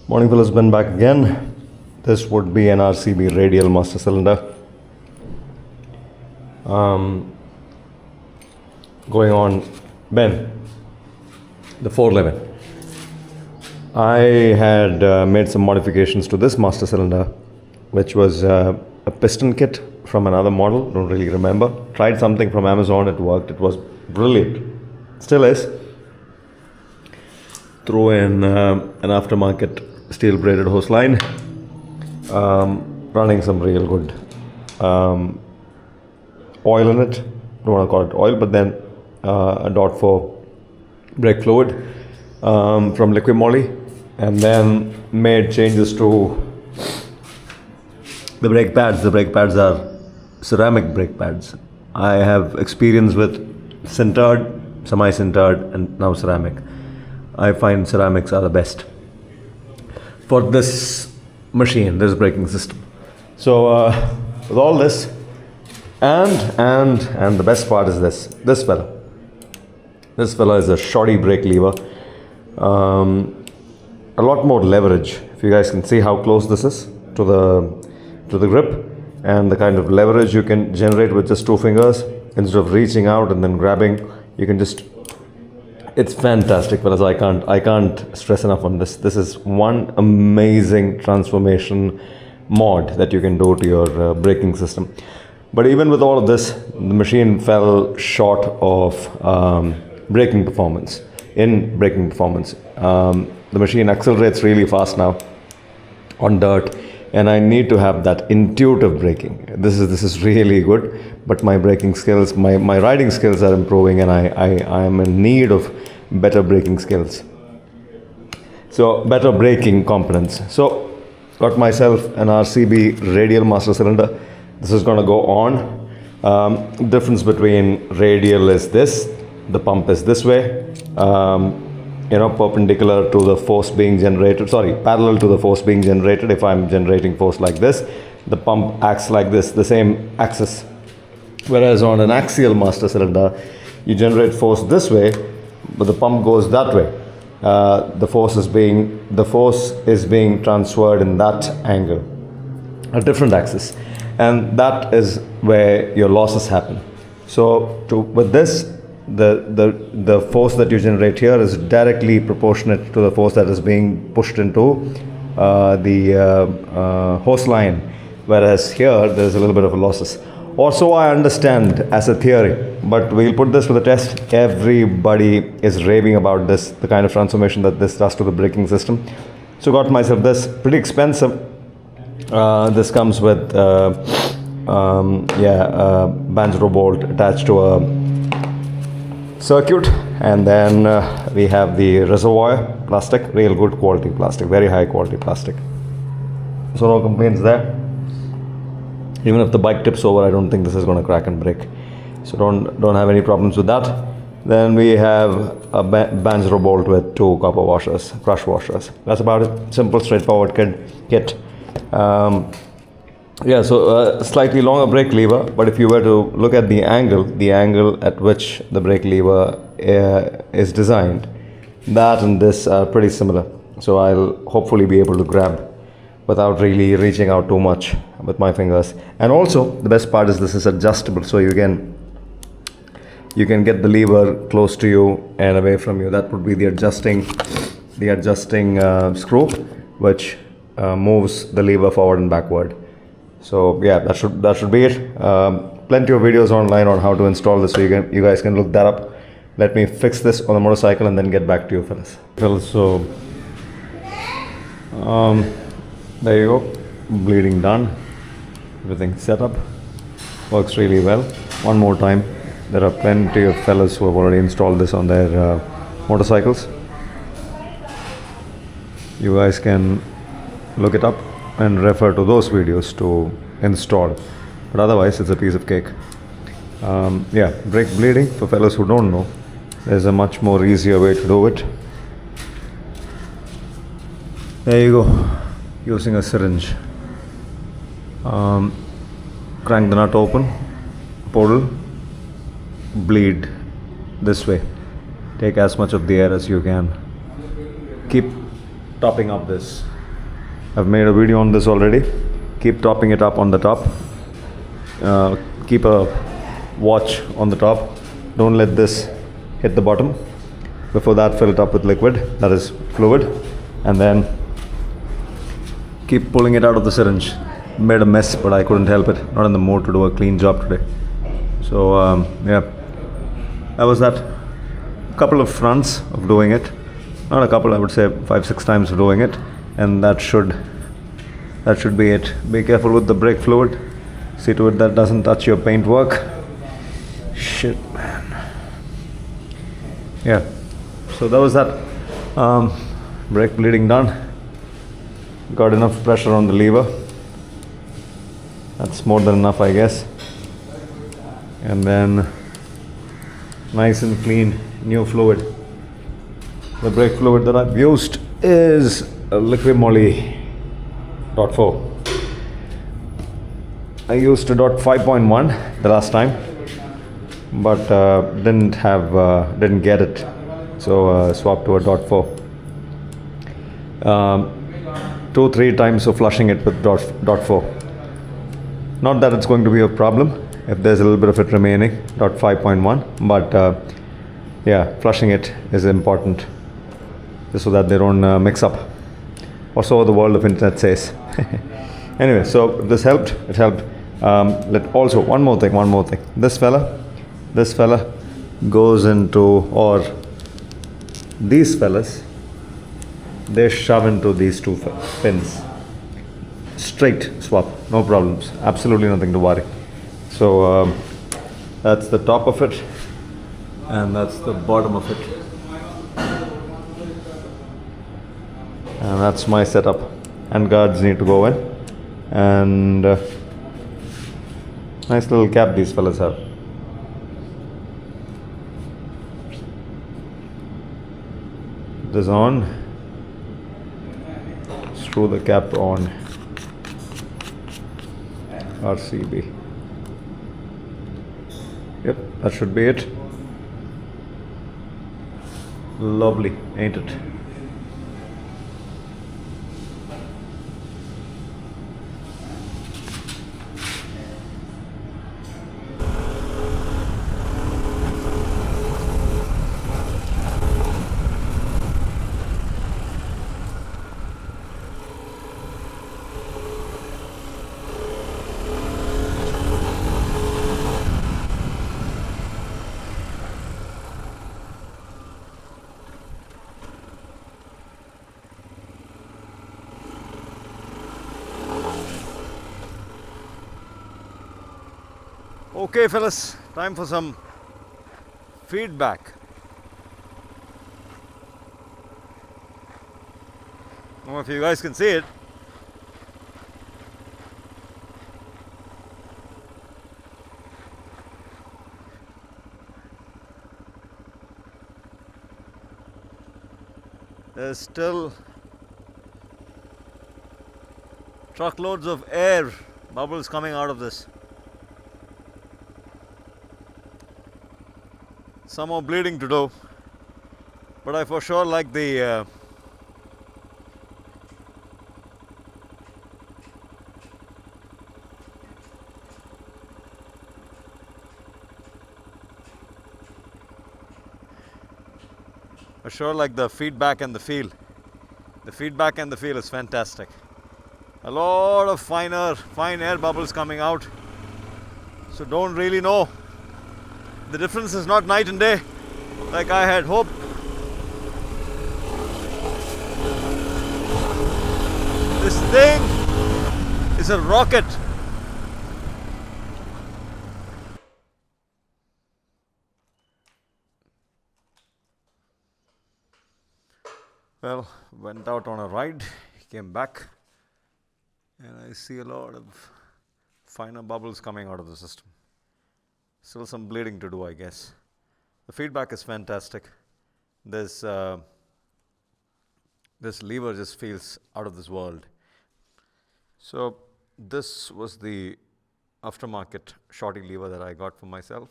Morning fellas, Ben back again. This would be an RCB radial master cylinder. Going on, Ben, the 411. I had made some modifications to this master cylinder, which was a piston kit from another model, don't really remember. Tried something from Amazon, it worked, it was brilliant. Still is. Throw in an aftermarket steel braided hose line, running some real good oil in it. Don't want to call it oil, but then a dot for brake fluid from liquid moly, and then made changes to the brake pads. The brake pads are ceramic brake pads. I have experience with sintered, semi-sintered, and now ceramic. I find ceramics are the best for this machine, this braking system. So with all this, and the best part is this fella. This fella is a shoddy brake lever. A lot more leverage. If you guys can see how close this is to the grip, and the kind of leverage you can generate with just two fingers instead of reaching out and then grabbing, you can just. It's fantastic, fellas. I can't stress enough on this. This is one amazing transformation mod that you can do to your braking system. But even with all of this, the machine fell short of braking performance. The machine accelerates really fast now on dirt, and I need to have that intuitive braking. This is really good, but my braking skills, my riding skills are improving, and I am in need of better braking skills. So better braking components. So got myself an RCB radial master cylinder. This is going to go on. Difference between radial is this. The pump is this way. Perpendicular to the force being generated, parallel to the force being generated. If I'm generating force like this, the pump acts like this, the same axis. Whereas on an axial master cylinder, you generate force this way, but the pump goes that way. The force is being transferred in that angle, a different axis, and that is where your losses happen. So with this, the force that you generate here is directly proportionate to the force that is being pushed into the hose line, whereas here there's a little bit of a losses. Or so I understand as a theory, but we'll put this to the test. Everybody is raving about this, the kind of transformation that this does to the braking system. So got myself this, pretty expensive. This comes with banjo bolt attached to a circuit, and then we have the reservoir plastic, real good quality plastic, very high quality plastic. So no complaints there. Even if the bike tips over, I don't think this is going to crack and break. So don't have any problems with that. Then we have a banjo bolt with two copper washers, crush washers. That's about it. Simple, straightforward kit. Slightly longer brake lever, but if you were to look at the angle at which the brake lever is designed, that and this are pretty similar. So I'll hopefully be able to grab without really reaching out too much with my fingers. And also the best part is this is adjustable, so you can get the lever close to you and away from you. That would be the adjusting screw, which moves the lever forward and backward. So yeah, that should be it. Plenty of videos online on how to install this, so you guys can look that up. Let me fix this on the motorcycle and then get back to you, fellas. So there you go, bleeding done, everything set up, works really well. One more time, there are plenty of fellas who have already installed this on their motorcycles. You guys can look it up and refer to those videos to install, but otherwise it's a piece of cake. Brake bleeding, for fellas who don't know, there's a much more easier way to do it. There you go, using a syringe. Crank the nut open, pull, bleed this way. Take as much of the air as you can. Keep topping up this I've made a video on this already. Keep topping it up on the top. Keep a watch on the top. Don't let this hit the bottom. Before that, fill it up with liquid, that is fluid, and then keep pulling it out of the syringe. Made a mess, but I couldn't help it. Not in the mood to do a clean job today. So yeah, that was that. A couple of runs of doing it. Not a couple, I would say 5-6 times of doing it, and that should be it. Be careful with the brake fluid. See to it that doesn't touch your paint work. Shit, man. Yeah. So that was that. Brake bleeding done. Got enough pressure on the lever. That's more than enough, I guess. And then nice and clean new fluid. The brake fluid that I've used is a liquid moly .4. I used a .5.1 the last time, but didn't get it, so swapped to a .4. 2-3 times of flushing it with .4. Not that it's going to be a problem if there's a little bit of it remaining, .5.1, but yeah, flushing it is important, just so that they don't mix up, or so the world of internet says. Anyway, so this helped. It helped. Also, one more thing. This fella goes into, or these fellas, they shove into these two pins. Straight swap, no problems. Absolutely nothing to worry. So that's the top of it, and that's the bottom of it. And that's my setup. And guards need to go in. And nice little cap these fellas have. This on. Screw the cap on. RCB. Yep, that should be it. Lovely, ain't it? Okay, fellas, time for some feedback. I don't know if you guys can see it. There's still truckloads of air bubbles coming out of this. Some more bleeding to do, but I for sure like the feedback and the feel. The feedback and the feel is fantastic. A lot of fine air bubbles coming out, so don't really know. The difference is not night and day like I had hoped. This thing is a rocket. Well, went out on a ride, came back, and I see a lot of finer bubbles coming out of the system. Still some bleeding to do, I guess. The feedback is fantastic. This lever just feels out of this world. So this was the aftermarket shorty lever that I got for myself.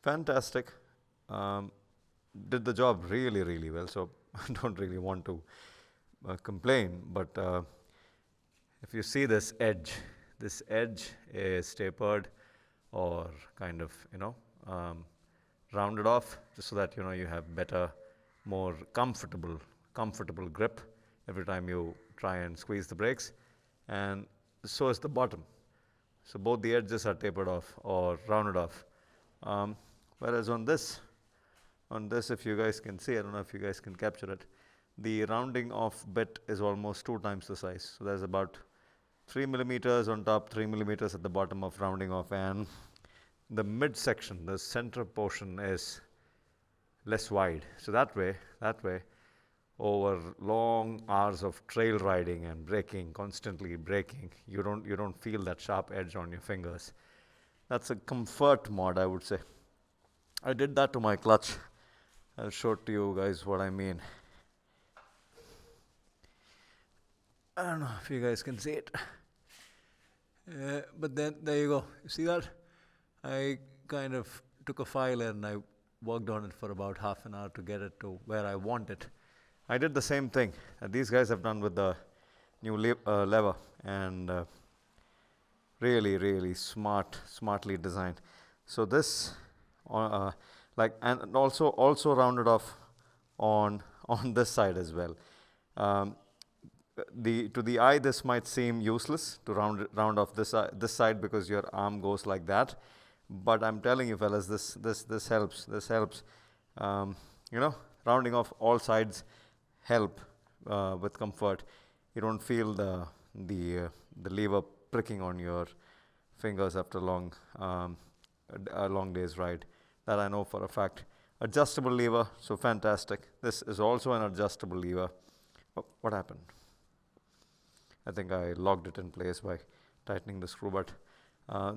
Fantastic. Did the job really, really well. So I don't really want to complain, but if you see this edge is tapered or kind of, rounded off, just so that, you have better, more comfortable grip every time you try and squeeze the brakes. And so is the bottom. So both the edges are tapered off or rounded off. Whereas on this, if you guys can see, I don't know if you guys can capture it, the rounding off bit is almost 2 times the size. So there's about 3 millimeters on top, 3 millimeters at the bottom of rounding off, and the midsection, the center portion, is less wide. So that way, over long hours of trail riding and braking, constantly braking, you don't feel that sharp edge on your fingers. That's a comfort mod, I would say. I did that to my clutch. I'll show to you guys what I mean. I don't know if you guys can see it. But then, there you go. You see that? I kind of took a file and I worked on it for about half an hour to get it to where I want it. I did the same thing that these guys have done with the new lever, and really smartly designed. So this, and also rounded off on this side as well. To the eye, this might seem useless to round off this side because your arm goes like that. But I'm telling you, fellas, this helps. This helps. Rounding off all sides help with comfort. You don't feel the lever pricking on your fingers after a long day's ride. That I know for a fact. Adjustable lever, so fantastic. This is also an adjustable lever. Oh, what happened? I think I locked it in place by tightening the screw, but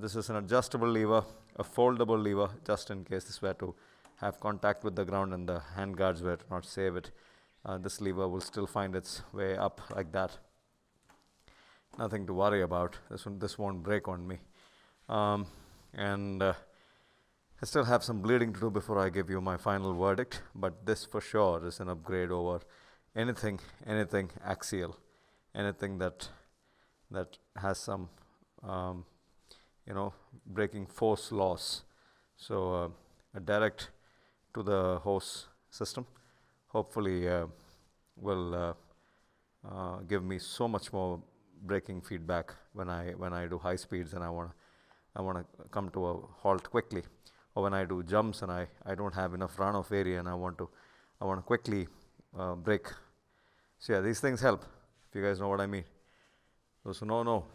this is an adjustable lever, a foldable lever, just in case this were to have contact with the ground and the hand guards were to not save it. This lever will still find its way up like that. Nothing to worry about. This won't break on me. I still have some bleeding to do before I give you my final verdict, but this for sure is an upgrade over anything axial, anything that has some braking force loss. So a direct to the hose system hopefully will give me so much more braking feedback when I do high speeds and I want to come to a halt quickly, or when I do jumps and I don't have enough runoff area and I want to quickly brake. So yeah, these things help, if you guys know what I mean. Those who know.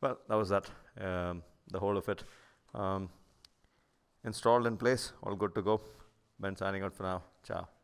Well, that was that. The whole of it. Installed in place, all good to go. Ben signing out for now. Ciao.